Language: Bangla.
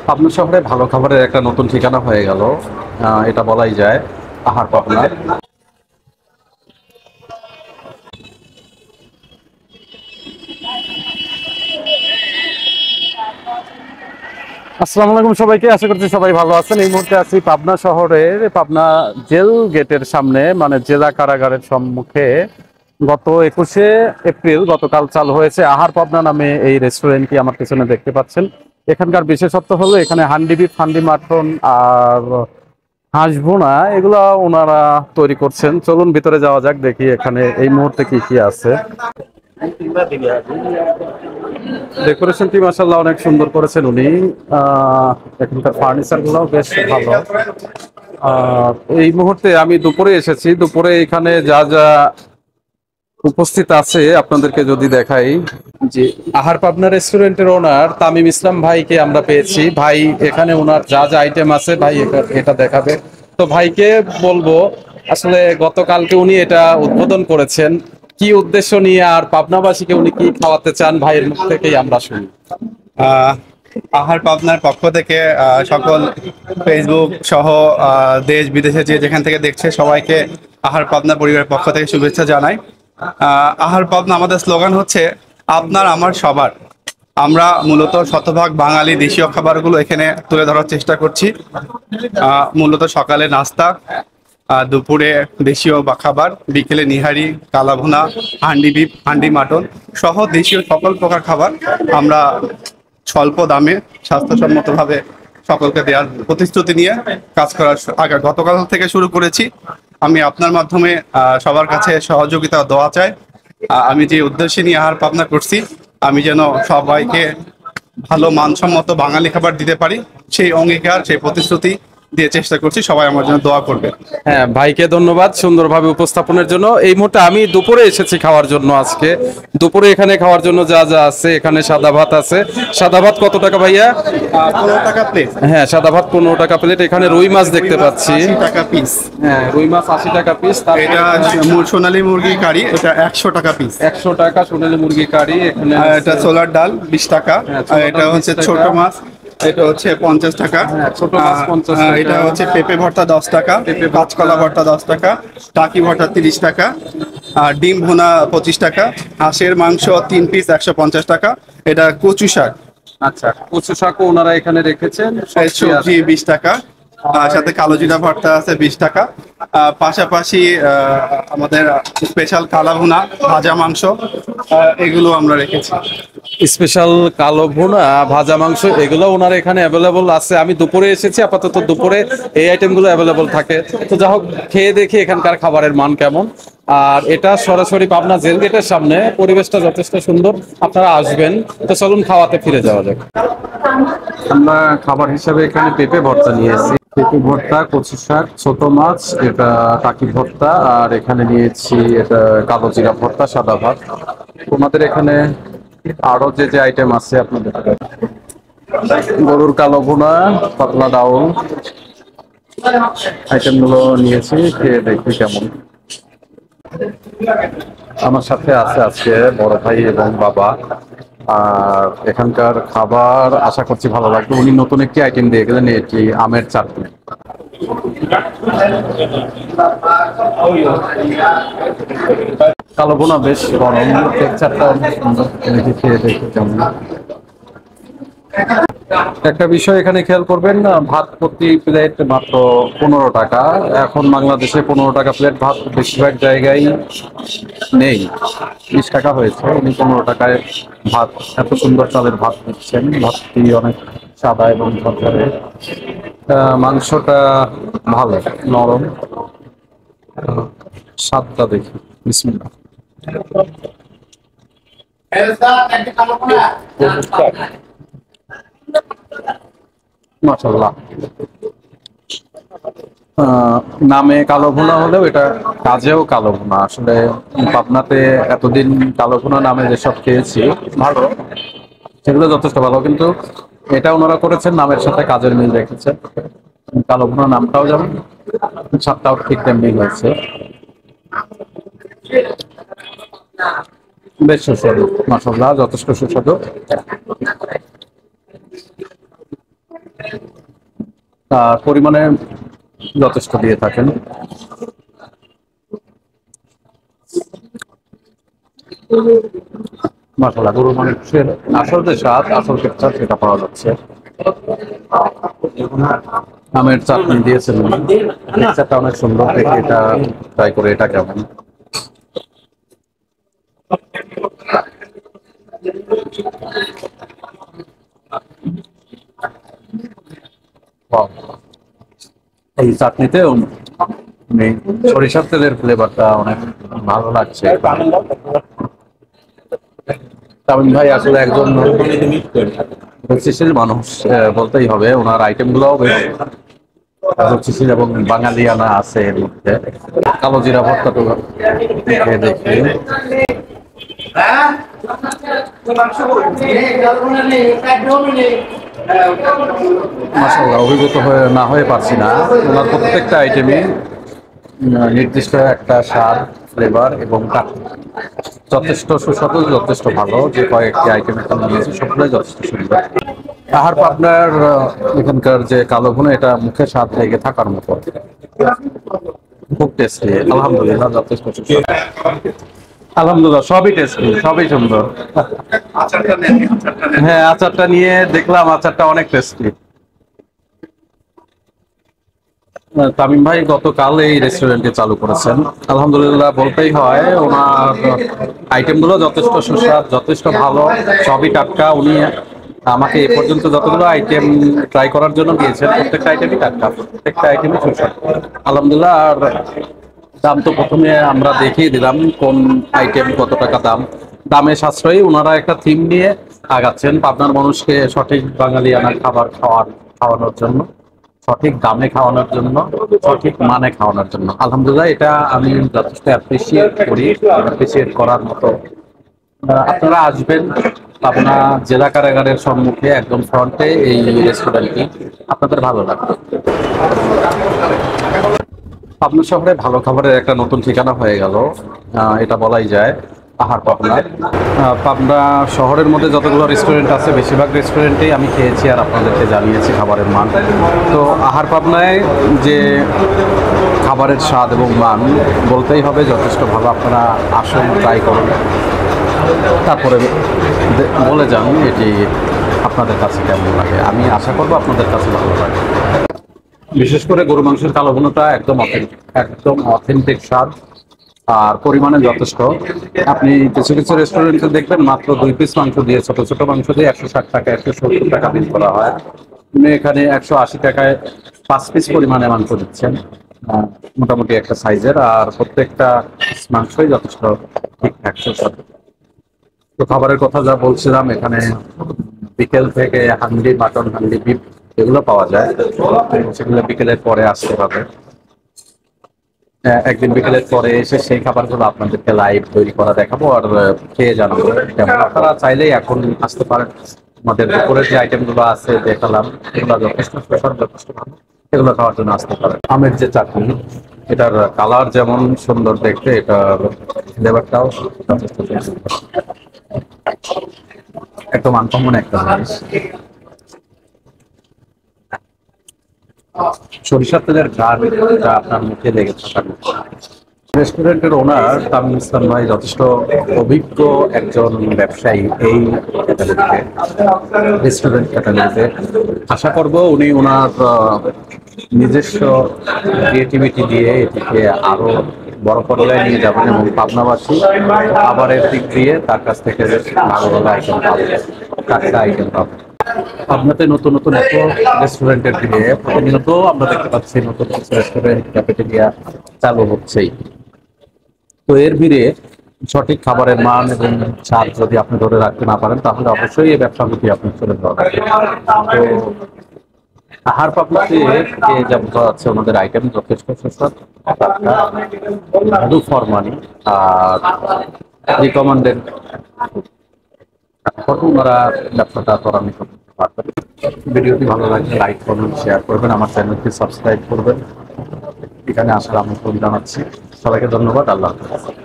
পাবনা শহরে ভালো খাবারের একটা নতুন ঠিকানা হয়ে গেল, এটা বলাই যায়। আহার পাবনা। আসসালামু আলাইকুম সবাইকে, আশা করছি সবাই ভালো আছেন। এই মুহূর্তে আছি পাবনা শহরের পাবনা জেল গেটের সামনে, মানে জেলা কারাগারের সম্মুখে। গত 21শে এপ্রিল গতকাল চালু হয়েছে আহার পাবনা নামে এই রেস্টুরেন্টটি আমার পিছনে দেখতে পাচ্ছেন। এখানকার বিশেষত্ব হলো এখানে হান্ডি বিফ, হান্ডি মাটন আর হাঁস ভুনা এগুলা ওনারা তৈরি করছেন। চলুন ভিতরে যাওয়া যাক, দেখি এখানে এই মুহূর্তে কি কি আছে। ডেকোরেশনটি মাশাআল্লাহ অনেক সুন্দর করেছেন উনি। এখানকার ফার্নিচার গুলোও বেশ ভালো। এই মুহূর্তে আমি দুপুরে এসেছি। দুপুরে এখানে যা যা উপস্থিত আছে আপনাদেরকে যদি দেখাই, যে আহার পাবনা রেস্টুরেন্টের ওনার তামিম ইসলাম ভাইকে আমরা পেয়েছি। ভাই এখানে ওনার যা যা আইটেম আছে ভাই এটা দেখাবে। তো ভাইকে বলবো, আসলে গতকালকে উনি এটা উদ্বোধন করেছেন, কি উদ্দেশ্য নিয়ে আর পাবনাবাসীকে উনি কি খাওয়াতে চান ভাইয়ের মুখ থেকেই আমরা শুনি। আহ, আহার পাবনার পক্ষ থেকে সকল ফেসবুক সহ দেশ বিদেশে যে যেখান থেকে দেখছে সবাইকে আহার পাবনা পরিবারের পক্ষ থেকে শুভেচ্ছা জানাই। আহার পাবনা আমাদের স্লোগান হচ্ছে আপনার আমার সবার। আমরা মূলত শতভাগ বাঙালি দেশীয় খাবারগুলো এখানে তুলে ধরার চেষ্টা করছি। মূলত সকালে নাস্তা, দুপুরে দেশীয় বা খাবার, বিকেলে নিহারি, কালাভুনা, হান্ডি বিফ, হান্ডি মাটন সহ দেশীয় সকল প্রকার খাবার আমরা স্বল্প দামে স্বাস্থ্যসম্মতভাবে সকলকে দেওয়ার প্রতিশ্রুতি নিয়ে কাজ করার গতকাল থেকে শুরু করেছি। আমি আপনার মাধ্যমে সবার কাছে সহযোগিতা দেওয়া চাই। আমি যে উদ্দেশ্যে নিয়ে আহার পাবনা করছি, আমি যেন সবাইকে ভালো মানসম্মত বাঙালি খাবার দিতে পারি, সেই অঙ্গীকার সেই প্রতিশ্রুতি দিয়ে চেষ্টা করছি। সবাই আমার জন্য দোয়া করবে। হ্যাঁ, ভাইকে ধন্যবাদ সুন্দরভাবে উপস্থাপনের জন্য। এই মুহূর্তে আমি দুপুরে এসেছি খাওয়ার জন্য। আজকে দুপুরে এখানে খাওয়ার জন্য যা যা আছে, এখানে সাদা ভাত আছে। সাদা ভাত কত টাকা ভাইয়া? 15 টাকা প্লেট। হ্যাঁ, সাদা ভাত 15 টাকা প্লেট। এখানে রুই মাছ দেখতে পাচ্ছি। 80 টাকা পিস। হ্যাঁ, রুই মাছ 80 টাকা পিস। এটা সোনালী মুরগি কারি, এটা 100 টাকা পিস। 100 টাকা সোনালী মুরগি কারি। এখানে এটা ছোলার ডাল 20 টাকা। হ্যাঁ, আর ছোলার এটা ডাল হচ্ছে 20 টাকা। ছোট মাছ, এটা হচ্ছে 50 টাকা। হ্যাঁ, ছোট মাছ 50 টাকা। এটা হচ্ছে পেঁপে ভর্তা 10 টাকা, পেঁপে ভর্তা। কাঁচকলা ভর্তা 10 টাকা, টাকি ভর্তা 30 টাকা, আর ডিম ভুনা 25 টাকা, হাঁসের মাংস 3 পিস 150 টাকা। এটা কচু শাক, আচ্ছা, কচু শাকও ওনারা এখানে রেখেছেন। সবজি 20 টাকা, সাথে কালো জিরা ভর্তা আছে 20 টাকা। পাশাপাশি আমাদের স্পেশাল কালা ভুনা, ভাজা মাংস, এগুলো আমরা রেখেছি। স্পেশাল কালো ভুনা, ভাজা মাংস এগুলো ওনার এখানে অ্যাভেলেবল আছে। আমি দুপুরে এসেছি, আপাতত দুপুরে এই আইটেমগুলো অ্যাভেলেবল থাকে। তো যা হোক, খেয়ে দেখি এখানকার খাবারের মান কেমন। আর এটা সরাসরি পাবনা জেল গেটের সামনে, পরিবেশটা যথেষ্ট সুন্দর, আপনারা আসবেন। তো চলুন খাওয়াতে ফিরে যাওয়া যাক। আমরা খাবার হিসাবে এখানে পেঁপে ভর্তা নিয়েছি। পেঁপে ভর্তা, কচু শাক, ছোট মাছ, এটা টাকি ভর্তা, আর এখানে নিয়েছি এটা কালো জিরা ভর্তা, সাদা ভাত। তোমাদের এখানে আরো যে যে আইটেম আছে আপনাদের, গরুর কালো ভুনা, পাতলা ডাউল, আইটেম গুলো নিয়েছি। খেয়ে দেখি কেমন। আমার সাথে আছে আজকে বড় ভাই এবং বাবা। আর এখানকার খাবার আশা করছি ভালো লাগবে। উনি নতুন একটি আইটেম দিয়ে গেলেন, এটি আমের চাটনি। কালো ভুনা বেশ গরম, টেক্সচারটা অনেক সুন্দর। দেখি খেয়ে দেখি কেমন। একটা বিষয় এখানে খেয়াল করবেন, ভাত প্রতি প্লেট মাত্র 15 টাকা। এখন বাংলাদেশে 15 টাকা প্লেট ভাত বেশিরভাগ জায়গায় নেই, 20 টাকা হয়েছে। উনি 15 টাকায় ভাত, এত সুন্দর চালের ভাত দিচ্ছেন। ভাতটি অনেক সাদা এবং ঝরঝরে। মাংসটা ভালো, নরম। স্বাদটা দেখি, বিসমিল্লাহ। মাশাআল্লাহ। নামে কালো ভুনা হলেও এটা কাজেও কালো ভুনা। আসলে পাবনাতে এতদিন কালো ভুনা নামে যেসব খেয়েছি ভালো, সেগুলো যথেষ্ট ভালো, কিন্তু এটা ওনারা করেছেন নামের সাথে কাজের মিল রেখেছেন। কালো ভুনা নামটাও যেমন, স্বাদটাও ঠিক তেমনি হয়েছে। বেশ সুস্বাদু, মাশাআল্লাহ, যথেষ্ট সুস্বাদু। পরিমাণে যথেষ্ট দিয়ে থাকেন। মাশাআল্লাহ, গরুর মাংসের আসল যে স্বাদ, আসল টেক্সচার সেটা পাওয়া যাচ্ছে। আমের চাটনি দিয়েছেন, টেক্সচারটা অনেক সুন্দর। দেখে এটা ট্রাই করে, এটা কেমন। Wow! এই চাটনিতে মানে সরিষার তেলের ফ্লেভারটা অনেক ভালো লাগছে। তামিম ভাই আসলে একজন রুচিশীল মানুষ বলতেই হবে। ওনার আইটেম গুলোও বেশ রুচিশীল এবং বাঙালিয়ানা আছে এর মধ্যে। কালো জিরা ভর্তা তো দেখে দেখে মাশাআল্লাহ, অভিভূত হয়ে না হয়ে পারছি না। ওনার প্রত্যেকটা আইটেমে নির্দিষ্ট একটা স্বাদ, ফ্লেভার এবং যথেষ্ট সুস্বাদু, যথেষ্ট ভালো। যে কয়েকটি আইটেম এখানে নিয়েছে সবগুলোই যথেষ্ট সুন্দর। আহার পাবনার এখানকার যে কালো ভুনা, এটা মুখে স্বাদ লেগে থাকার মতো, খুব টেস্টি। আলহামদুলিল্লাহ, যথেষ্ট সুস্বাদু। আলহামদুলিল্লাহ, সবই টেস্টি, সবই সুন্দর। হ্যাঁ, আচারটা নিয়ে দেখলাম, আচারটা অনেক টেস্টি। তামিম ভাই গতকাল এই রেস্টুরেন্টে চালু করেছেন। আলহামদুলিল্লাহ বলতেই হয়, ওনার আইটেম গুলো যথেষ্ট সুস্বাদু, যথেষ্ট ভালো, সবই টাটকা। উনি আমাকে এ পর্যন্ত যতগুলো আইটেম ট্রাই করার জন্য দিয়েছেন, প্রত্যেকটা আইটেমই টাটকা, প্রত্যেকটা আইটেমই সুস্বাদু। আলহামদুলিল্লাহ। আর দাম তো প্রথমে আমরা দেখিয়ে দিলাম কোন আইটেম কত টাকা দাম। দামে সাশ্রয়ী। ওনারা একটা থিম নিয়ে আগাচ্ছেন, পাবনার মানুষকে সঠিক বাঙালিয়ানা খাবার খাওয়ানোর জন্য, সঠিক দামে খাওয়ানোর জন্য, সঠিক মানে খাওয়ানোর জন্য। আলহামদুলিল্লাহ, এটা আমি যথেষ্ট অ্যাপ্রিসিয়েট করি, অ্যাপ্রিসিয়েট করার মতো। আপনারা আসবেন পাবনা জেলা কারাগারের সম্মুখে, একদম ফ্রন্টে এই রেস্টুরেন্টটি, আপনাদের ভালো লাগবে। পাবনা শহরে ভালো খাবারের একটা নতুন ঠিকানা হয়ে গেল, এটা বলাই যায়। আহার পাবনা। পাবনা শহরের মধ্যে যতগুলো রেস্টুরেন্ট আছে, বেশিরভাগ রেস্টুরেন্টেই আমি খেয়েছি আর আপনাদেরকে জানিয়েছি খাবারের মান। তো আহার পাবনায় যে খাবারের স্বাদ এবং মান, বলতেই হবে যথেষ্ট ভালো। আপনারা আসুন, ট্রাই করুন, তারপরে বলে যান এটি আপনাদের কাছে কেমন লাগে। আমি আশা করবো আপনাদের কাছে ভালো লাগে। বিশেষ করে গরু মাংসের কালো ভুনাটা একদম অথেন্টিক, একদম অথেন্টিক স্বাদ আর পরিমাণে যথেষ্ট। আপনি কিছু কিছু রেস্টুরেন্টে দেখবেন মাত্র 2 পিস মাংস দিয়ে, ছোট ছোট মাংস দিয়ে 160 টাকা, 170 টাকা বিল করা হয়। আপনি এখানে 180 টাকায় 5 পিস পরিমাণে মাংস দিচ্ছেন, মোটামুটি একটা সাইজের। আর প্রত্যেকটা মাংসই যথেষ্ট ঠিকঠাক সুস্বাদু। তো খাবারের কথা যা বলছিলাম, এখানে বিকেল থেকে হান্ডি মাটন, হান্ডি বিফ এগুলো পাওয়া যায়। সেগুলো বিকেলের পরে আসতে হবে। একদিন বিকেলের পরে এসে সেই খাবারগুলো আপনাদেরকে লাইভ তৈরি করা দেখাবো আর খেয়ে জানাবো কেমন। আপনারা চাইলেই এখন আসতে পারেন। আমাদের দুপুরের যে আইটেমগুলো আছে দেখালাম, এগুলো যথেষ্ট সুস্বাদু, যথেষ্ট ভালো। এগুলো খাওয়ার জন্য আসতে পারেন। আমের যে চাটনি, এটার কালার যেমন সুন্দর দেখতে, এটার ফ্লেভারটাও যথেষ্ট সুন্দর, একদম আনকমন একটা জিনিস। সরিষার তেলের ঘ্রাণটা আপনার মুখে লেগে থাকার মতো। রেস্টুরেন্টের ওনার তামিম ইসলাম ভাই যথেষ্ট অভিজ্ঞ একজন ব্যবসায়ী এই ক্যাটাগরিতে, রেস্টুরেন্ট ক্যাটাগরিতে। আশা করব উনি ওনার নিজস্ব ক্রিয়েটিভিটি দিয়ে এটিকে আরো বড় পর্যায়ে নিয়ে যাবেন এবং পাবনাবাসী খাবারের দিক দিয়ে তার কাছ থেকে ভালো ভালো আইটেম পাবে, টাটকা আইটেম পাবে। আপনাতে নতুন নতুন এত রেস্টুরেন্টের দিকে প্রতিনিয়ত আমরা দেখতে পাচ্ছি, নতুন রেস্টুরেন্ট, ক্যাফেটেরিয়া চালু হচ্ছেই। তো এর ভিড়ে সঠিক খাবারের মান এবং স্বাদ যদি আপনি ধরে রাখতে না পারেন, তাহলে অবশ্যই এই ব্যবসার প্রতি আপনি চলে যাওয়া। তো আহার পাবনাতে যা বোঝা যাচ্ছে, ওনাদের আইটেম যথেষ্ট সুস্বাদু, ভ্যালু ফর মানি আর রিকমেন্ডেড। ওনারা ব্যবসাটা ত্বরান্বিত করতে পারবেন। ভিডিওটি ভালো লাগলে লাইক করবেন, শেয়ার করবেন, আমার চ্যানেলটি সাবস্ক্রাইব করবেন। এখানে আসার আমন্ত্রণ জানাচ্ছি। সবাইকে ধন্যবাদ। আল্লাহ হাফেজ।